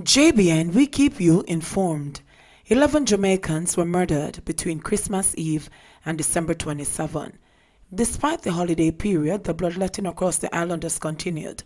JBN, we keep you informed. 11 Jamaicans were murdered between Christmas Eve and December 27. Despite the holiday period, the bloodletting across the island has continued,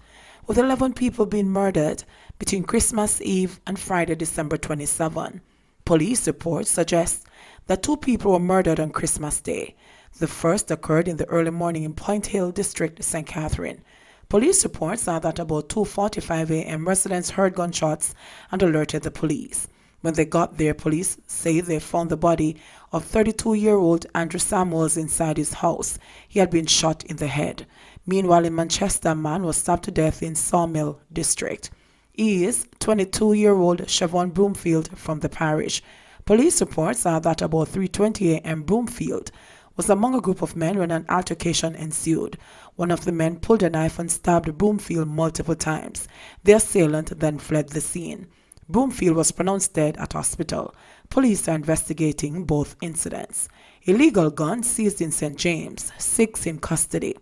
with 11 people being murdered between Christmas Eve and Friday, December 27. Police reports suggest that 2 people were murdered on Christmas Day. The first occurred in the early morning in Point Hill District, St. Catherine. Police reports are that about 2:45 a.m. residents heard gunshots and alerted the police. When they got there, police say they found the body of 32-year-old Andrew Samuels inside his house. He had been shot in the head. Meanwhile, in Manchester, a man was stabbed to death in Sawmill District. He is 22-year-old Siobhan Broomfield from the parish. Police reports are that about 3:20 a.m. Broomfield was among a group of men when an altercation ensued. One of the men pulled a knife and stabbed Broomfield multiple times. The assailant then fled the scene. Broomfield was pronounced dead at hospital. Police are investigating both incidents. Illegal guns seized in St. James, 6 in custody.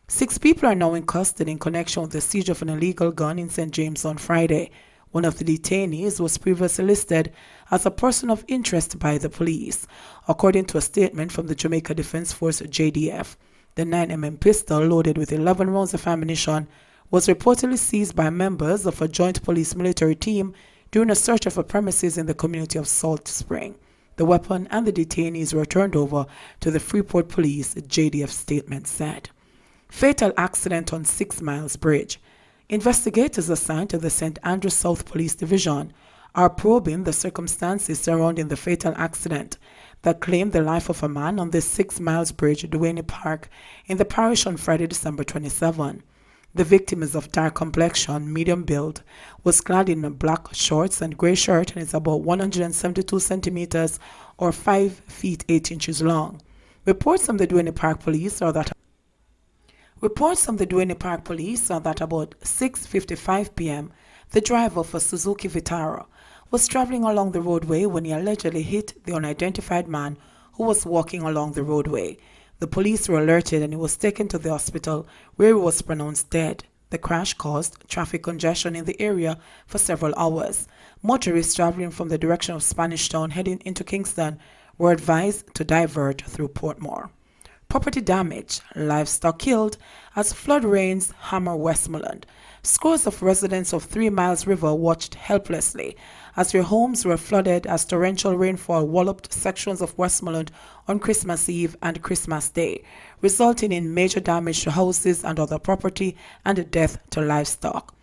6 people are now in custody in connection with the seizure of an illegal gun in St. James on Friday. One of the detainees was previously listed as a person of interest by the police, according to a statement from the Jamaica Defense Force JDF. The 9mm pistol, loaded with 11 rounds of ammunition, was reportedly seized by members of a joint police-military team during a search of a premises in the community of Salt Spring. The weapon and the detainees were turned over to the Freeport Police, JDF statement said. Fatal accident on 6 Miles Bridge. Investigators assigned to the St. Andrews South Police Division are probing the circumstances surrounding the fatal accident that claimed the life of a man on the 6 Miles Bridge, Duane Park, in the parish on Friday, December 27. The victim is of dark complexion, medium build, was clad in black shorts and grey shirt and is about 172 centimeters or 5 feet 8 inches long. Reports from the Duane Park Police are that about 6:55 p.m., the driver of a Suzuki Vitara was traveling along the roadway when he allegedly hit the unidentified man who was walking along the roadway. The police were alerted and he was taken to the hospital where he was pronounced dead. The crash caused traffic congestion in the area for several hours. Motorists traveling from the direction of Spanish Town heading into Kingston were advised to divert through Portmore. Property damage, livestock killed as flood rains hammer Westmoreland. Scores of residents of 3 Miles River watched helplessly as their homes were flooded as torrential rainfall walloped sections of Westmoreland on Christmas Eve and Christmas Day, resulting in major damage to houses and other property and death to livestock.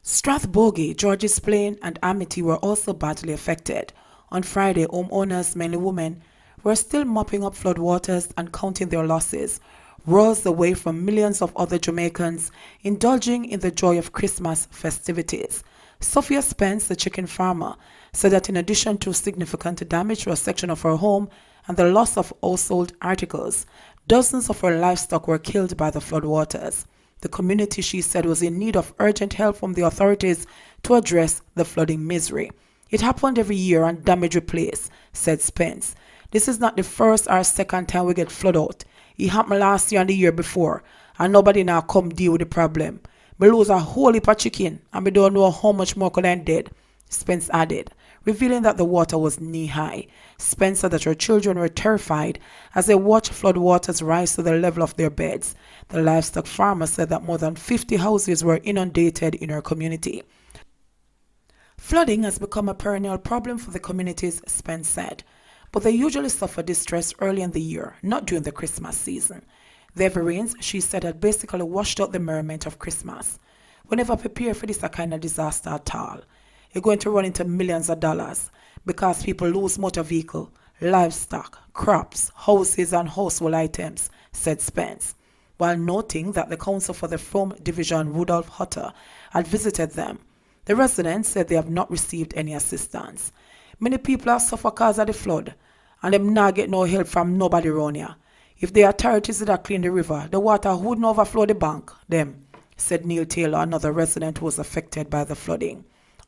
Strathbogie, Georges Plain, and Amity were also badly affected. On Friday, homeowners, mainly women, were still mopping up floodwaters and counting their losses, roars away from millions of other Jamaicans indulging in the joy of Christmas festivities. Sophia Spence, the chicken farmer, said that in addition to significant damage to a section of her home and the loss of household articles, dozens of her livestock were killed by the floodwaters. The community, she said, was in need of urgent help from the authorities to address the flooding misery. It happened every year and damage replaced, said Spence. This is not the first or second time we get flood out. It happened last year and the year before, and nobody now come deal with the problem. We lose a whole heap of chicken, and we don't know how much more could end dead, Spence added, revealing that the water was knee-high. Spence said that her children were terrified as they watched flood waters rise to the level of their beds. The livestock farmer said that more than 50 houses were inundated in her community. Flooding has become a perennial problem for the communities, Spence said, but they usually suffer distress early in the year, not during the Christmas season. The heavy rains, she said, had basically washed out the merriment of Christmas. We never prepare for this kind of disaster at all. You're going to run into millions of dollars because people lose motor vehicle, livestock, crops, houses and household items, said Spence, while noting that the counsel for the Frome Division, Rudolph Hutter, had visited them. The residents said they have not received any assistance. Many people have suffered because of the flood, and them not get no help from nobody around here. If the authorities did not clean the river, the water wouldn't overflow the bank, them, said Neil Taylor, another resident who was affected by the flooding.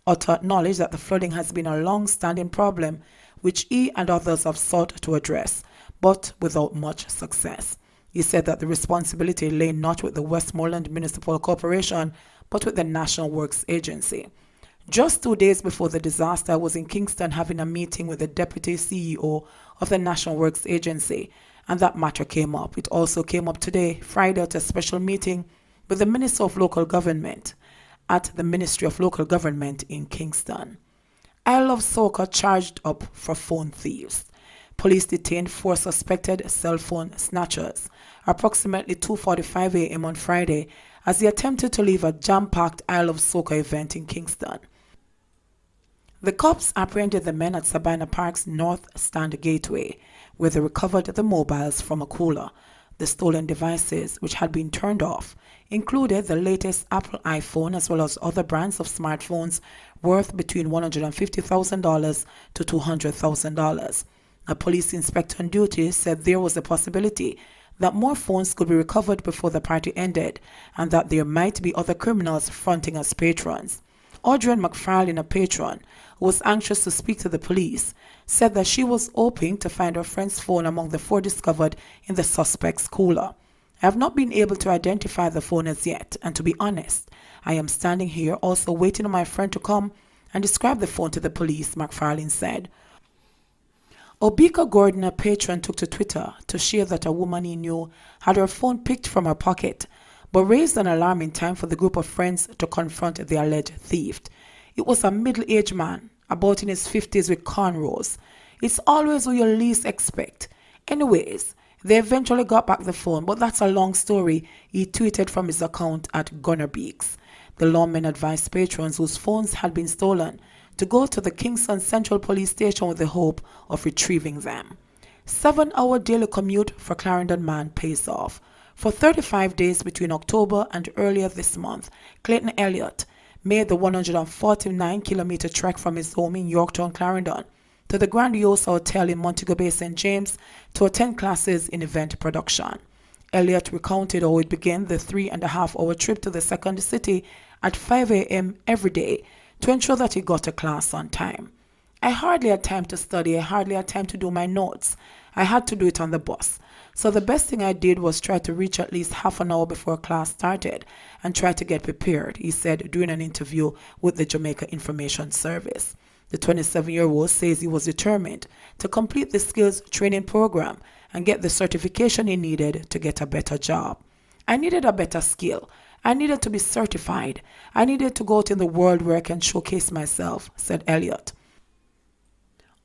Otto acknowledged that the flooding has been a long-standing problem, which he and others have sought to address, but without much success. He said that the responsibility lay not with the Westmoreland Municipal Corporation, but with the National Works Agency. Just 2 days before the disaster, I was in Kingston having a meeting with the Deputy CEO of the National Works Agency, and that matter came up. It also came up today, Friday, at a special meeting with the Minister of Local Government at the Ministry of Local Government in Kingston. I Love Soca charged up for phone thieves. Police detained 4 suspected cell phone snatchers approximately 2:45 a.m. on Friday as they attempted to leave a jam-packed I Love Soca event in Kingston. The cops apprehended the men at Sabina Park's North Stand Gateway, where they recovered the mobiles from a cooler. The stolen devices, which had been turned off, included the latest Apple iPhone as well as other brands of smartphones worth between $150,000 to $200,000. A police inspector on duty said there was a possibility that more phones could be recovered before the party ended and that there might be other criminals fronting as patrons. Audrey McFarlane, a patron who was anxious to speak to the police, said that she was hoping to find her friend's phone among the 4 discovered in the suspect's cooler. I have not been able to identify the phone as yet, and to be honest, I am standing here also waiting on my friend to come and describe the phone to the police, McFarlane said. Obika Gordon, a patron, took to Twitter to share that a woman he knew had her phone picked from her pocket, but raised an alarm in time for the group of friends to confront the alleged thief. It was a middle-aged man, about in his 50s with cornrows. It's always what you least expect. Anyways, they eventually got back the phone, but that's a long story, he tweeted from his account at Gunnerbeaks. The lawmen advised patrons whose phones had been stolen to go to the Kingston Central Police Station with the hope of retrieving them. 7-hour daily commute for Clarendon man pays off. For 35 days between October and earlier this month, Clayon Elliot made the 149-kilometer trek from his home in Yorktown, Clarendon, to the Grandiosa Hotel in Montego Bay, St. James, to attend classes in event production. Elliot recounted how it began the 3.5-hour trip to the second city at 5 a.m. every day to ensure that he got to class on time. I hardly had time to study. I hardly had time to do my notes. I had to do it on the bus. So the best thing I did was try to reach at least half an hour before class started and try to get prepared, he said during an interview with the Jamaica Information Service. The 27-year-old says he was determined to complete the skills training program and get the certification he needed to get a better job. I needed a better skill. I needed to be certified. I needed to go out in the world where I can showcase myself, said Elliot.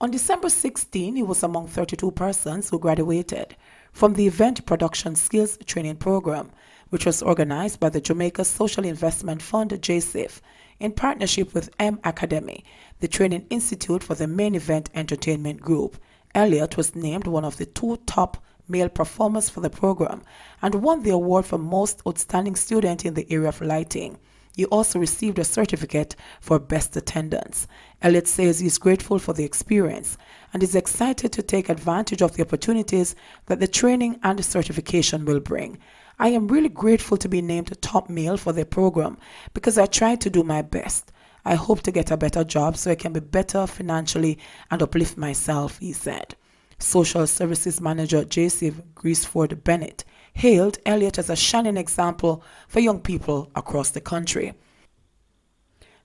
On December 16, he was among 32 persons who graduated from the Event Production Skills Training Program, which was organized by the Jamaica Social Investment Fund, JSIF, in partnership with M Academy, the training institute for the Main Event Entertainment Group. Elliot was named one of the 2 top male performers for the program and won the award for Most Outstanding Student in the area of lighting. He also received a certificate for best attendance. Elliot says he is grateful for the experience and is excited to take advantage of the opportunities that the training and the certification will bring. I am really grateful to be named top male for the program because I tried to do my best. I hope to get a better job so I can be better financially and uplift myself, he said. Social Services Manager JSIF Greaseford Bennett hailed Elliot as a shining example for young people across the country.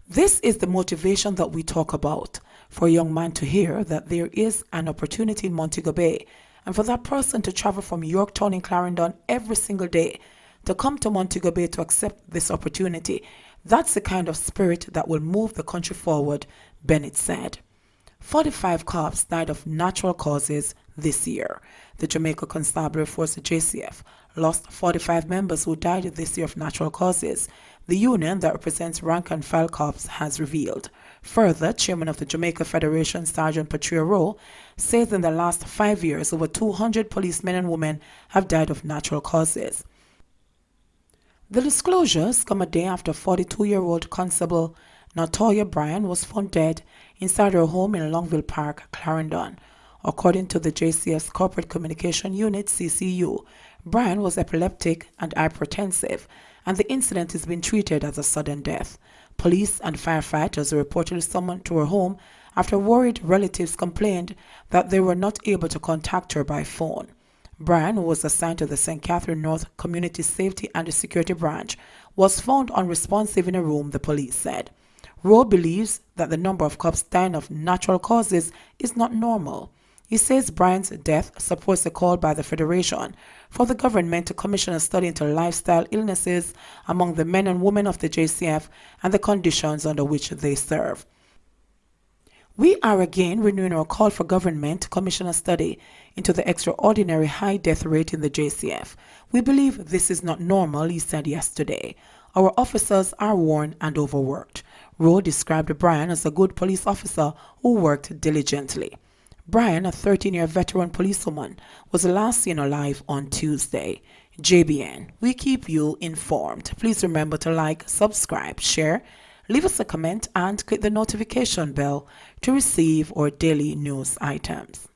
This is the motivation that we talk about, for a young man to hear that there is an opportunity in Montego Bay, and for that person to travel from Yorktown in Clarendon every single day to come to Montego Bay to accept this opportunity. That's the kind of spirit that will move the country forward, Bennett said. 45 cops died of natural causes this year. The Jamaica Constabulary Force, JCF, lost 45 members who died this year of natural causes, the union that represents rank-and-file cops has revealed. Further, Chairman of the Jamaica Federation, Sergeant Patria Rowe, says in the last 5 years, over 200 policemen and women have died of natural causes. The disclosures come a day after 42-year-old Constable Natoya Bryan was found dead inside her home in Longville Park, Clarendon. According to the JCF's Corporate Communication Unit, CCU, Bryan was epileptic and hypertensive, and the incident is being treated as a sudden death. Police and firefighters were reportedly summoned to her home after worried relatives complained that they were not able to contact her by phone. Bryan, who was assigned to the St. Catherine North Community Safety and Security Branch, was found unresponsive in a room, the police said. Rowe believes that the number of cops dying of natural causes is not normal. He says Brian's death supports a call by the Federation for the government to commission a study into lifestyle illnesses among the men and women of the JCF and the conditions under which they serve. We are again renewing our call for government to commission a study into the extraordinary high death rate in the JCF. We believe this is not normal, he said yesterday. Our officers are worn and overworked. Rowe described Brian as a good police officer who worked diligently. Brian, a 13-year veteran policewoman, was last seen alive on Tuesday. JBN, we keep you informed. Please remember to like, subscribe, share, leave us a comment and click the notification bell to receive our daily news items.